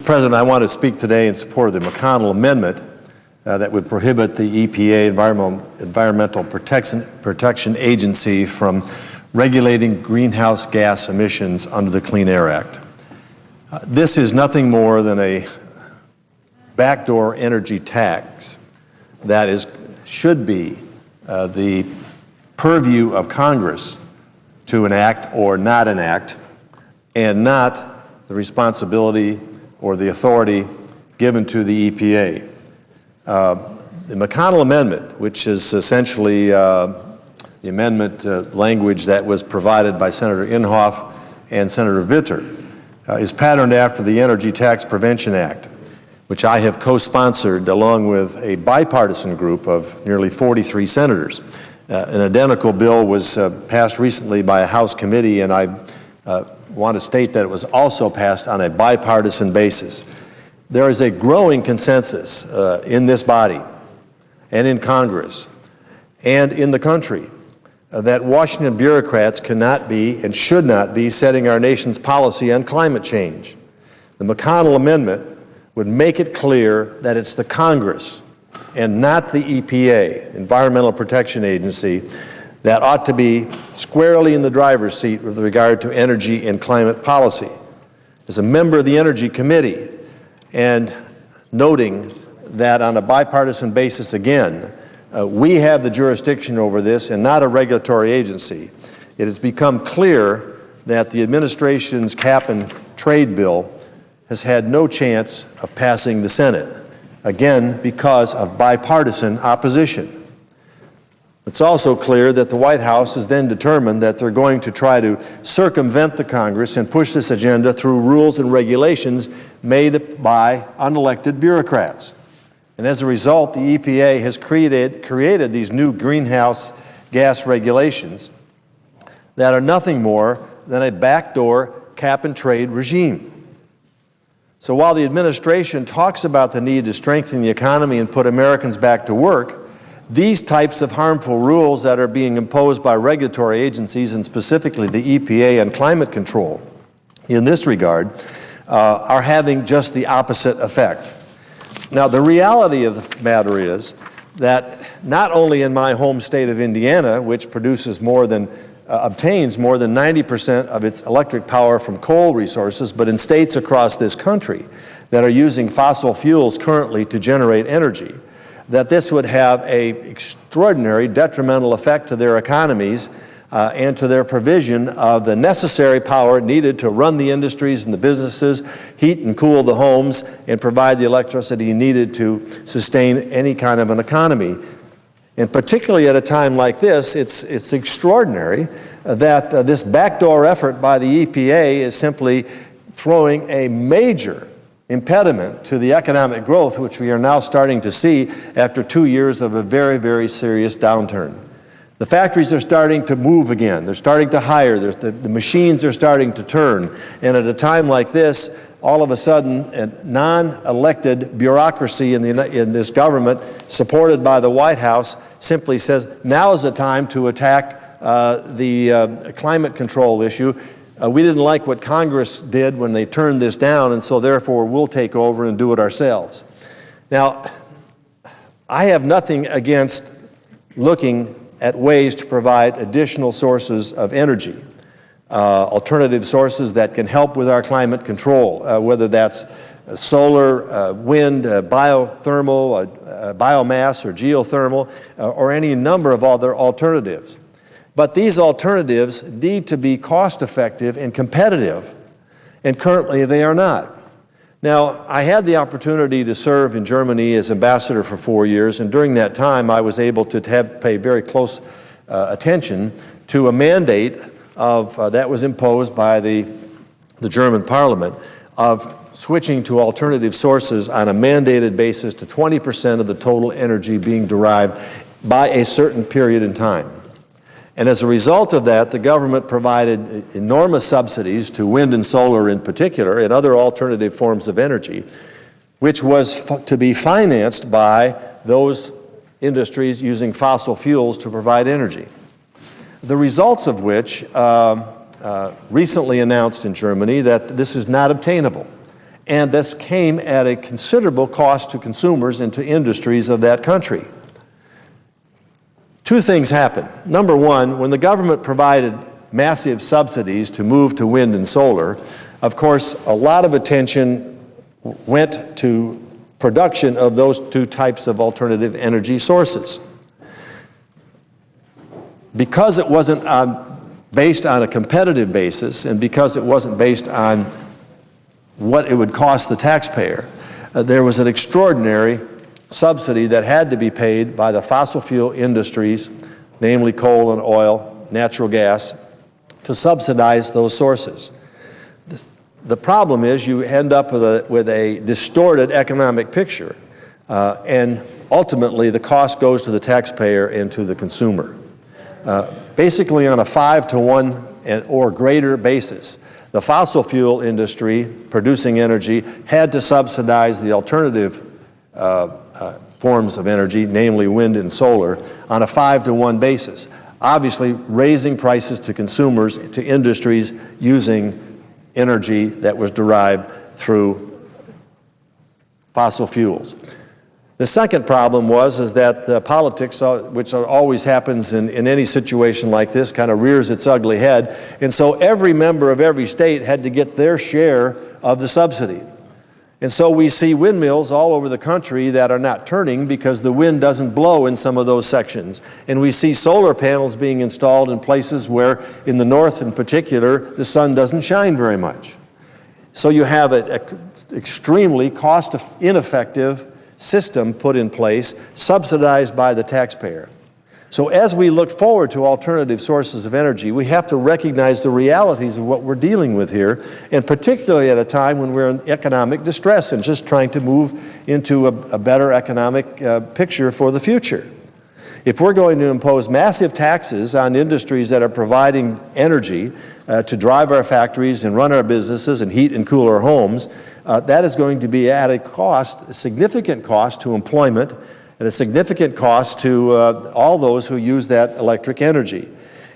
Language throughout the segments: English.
President, I want to speak today in support of the McConnell Amendment that would prohibit the EPA, Environmental Protection Agency, from regulating greenhouse gas emissions under the Clean Air Act. This is nothing more than a backdoor energy tax that should be the purview of Congress to enact or not enact, and not the responsibility or the authority given to the EPA. The McConnell Amendment, which is essentially the amendment language that was provided by Senator Inhofe and Senator Vitter, is patterned after the Energy Tax Prevention Act, which I have co-sponsored along with a bipartisan group of nearly 43 senators. An identical bill was passed recently by a House committee, and I want to state that it was also passed on a bipartisan basis. There is a growing consensus in this body and in Congress and in the country that Washington bureaucrats cannot be and should not be setting our nation's policy on climate change. The McConnell Amendment would make it clear that it's the Congress and not the EPA, Environmental Protection Agency, that ought to be squarely in the driver's seat with regard to energy and climate policy. As a member of the Energy Committee, and noting that on a bipartisan basis again, we have the jurisdiction over this and not a regulatory agency, it has become clear that the administration's cap and trade bill has had no chance of passing the Senate, again because of bipartisan opposition. It's also clear that the White House has then determined that they're going to try to circumvent the Congress and push this agenda through rules and regulations made by unelected bureaucrats. And as a result, the EPA has created these new greenhouse gas regulations that are nothing more than a backdoor cap and trade regime. So while the administration talks about the need to strengthen the economy and put Americans back to work, these types of harmful rules that are being imposed by regulatory agencies, and specifically the EPA and climate control in this regard, are having just the opposite effect. Now, the reality of the matter is that not only in my home state of Indiana, which obtains more than 90% of its electric power from coal resources, but in states across this country that are using fossil fuels currently to generate energy, that this would have an extraordinary detrimental effect to their economies and to their provision of the necessary power needed to run the industries and the businesses, heat and cool the homes, and provide the electricity needed to sustain any kind of an economy. And particularly at a time like this, it's extraordinary that this backdoor effort by the EPA is simply throwing a major impediment to the economic growth, which we are now starting to see after 2 years of a very, very serious downturn. The factories are starting to move again. They're starting to hire. The machines are starting to turn. And at a time like this, all of a sudden, a non-elected bureaucracy in this government, supported by the White House, simply says, now is the time to attack the climate control issue. We didn't like what Congress did when they turned this down, and so therefore we'll take over and do it ourselves. Now, I have nothing against looking at ways to provide additional sources of energy, alternative sources that can help with our climate control, whether that's solar, wind, biothermal, biomass, or geothermal, or any number of other alternatives. But these alternatives need to be cost-effective and competitive, and currently they are not. Now, I had the opportunity to serve in Germany as ambassador for 4 years, and during that time I was able to pay very close attention to a mandate that was imposed by the German parliament of switching to alternative sources on a mandated basis to 20% of the total energy being derived by a certain period in time. And as a result of that, the government provided enormous subsidies to wind and solar in particular, and other alternative forms of energy, which was to be financed by those industries using fossil fuels to provide energy. The results of which recently announced in Germany that this is not obtainable. And this came at a considerable cost to consumers and to industries of that country. Two things happened. Number one, when the government provided massive subsidies to move to wind and solar, of course, a lot of attention went to production of those two types of alternative energy sources. Because it wasn't based on a competitive basis, and because it wasn't based on what it would cost the taxpayer, there was an extraordinary subsidy that had to be paid by the fossil fuel industries, namely coal and oil, natural gas, to subsidize those sources. The problem is you end up with a distorted economic picture, and ultimately the cost goes to the taxpayer and to the consumer. Basically on a 5-to-1 or greater basis, the fossil fuel industry producing energy had to subsidize the alternative forms of energy, namely wind and solar, on a 5-to-1 basis, obviously raising prices to consumers, to industries using energy that was derived through fossil fuels. The second problem is that politics, which always happens in any situation like this, kind of rears its ugly head. And so every member of every state had to get their share of the subsidy. And so we see windmills all over the country that are not turning because the wind doesn't blow in some of those sections. And we see solar panels being installed in places where, in the north in particular, the sun doesn't shine very much. So you have an extremely cost-ineffective system put in place, subsidized by the taxpayer. So as we look forward to alternative sources of energy, we have to recognize the realities of what we're dealing with here, and particularly at a time when we're in economic distress and just trying to move into a better economic picture for the future. If we're going to impose massive taxes on industries that are providing energy to drive our factories and run our businesses and heat and cool our homes, that is going to be at a significant cost to employment, and a significant cost to all those who use that electric energy.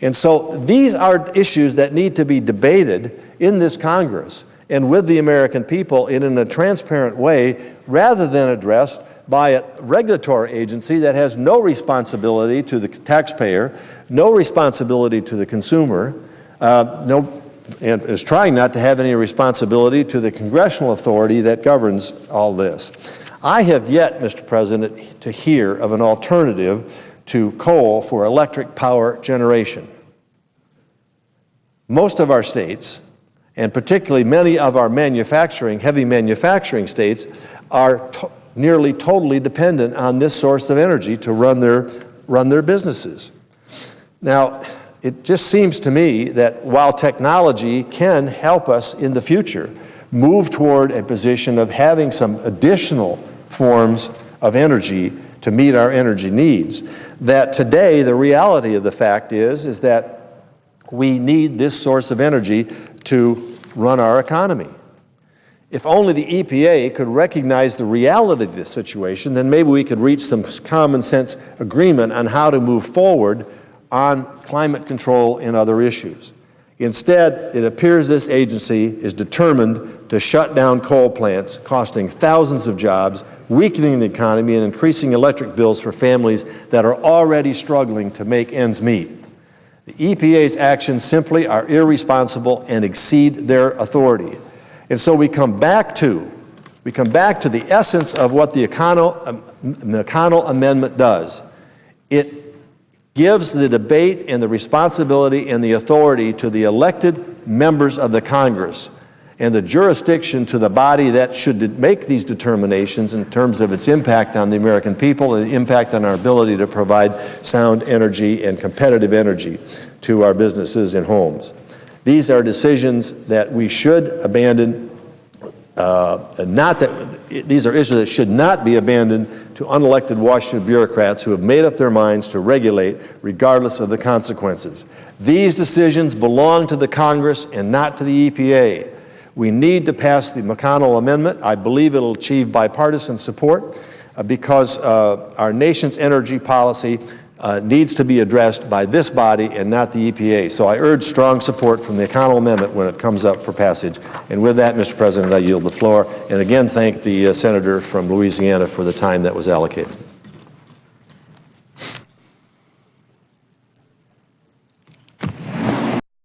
And so these are issues that need to be debated in this Congress and with the American people in a transparent way, rather than addressed by a regulatory agency that has no responsibility to the taxpayer, no responsibility to the consumer, and is trying not to have any responsibility to the congressional authority that governs all this. I have yet, Mr. President, to hear of an alternative to coal for electric power generation. Most of our states, and particularly many of our heavy manufacturing states, are nearly totally dependent on this source of energy to run their businesses. Now, it just seems to me that while technology can help us in the future move toward a position of having some additional forms of energy to meet our energy needs, that today the reality of the fact is that we need this source of energy to run our economy. If only the EPA could recognize the reality of this situation, then maybe we could reach some common sense agreement on how to move forward on climate control and other issues. Instead, it appears this agency is determined to shut down coal plants, costing thousands of jobs, weakening the economy, and increasing electric bills for families that are already struggling to make ends meet. The EPA's actions simply are irresponsible and exceed their authority. And so we come back to the essence of what the McConnell Amendment does. It gives the debate and the responsibility and the authority to the elected members of the Congress, and the jurisdiction to the body that should make these determinations in terms of its impact on the American people and the impact on our ability to provide sound energy and competitive energy to our businesses and homes. These are decisions that we should abandon, these are issues that should not be abandoned to unelected Washington bureaucrats who have made up their minds to regulate regardless of the consequences. These decisions belong to the Congress and not to the EPA. We need to pass the McConnell Amendment. I believe it'll achieve bipartisan support because our nation's energy policy needs to be addressed by this body and not the EPA. So I urge strong support from the McConnell Amendment when it comes up for passage. And with that, Mr. President, I yield the floor. And again, thank the senator from Louisiana for the time that was allocated.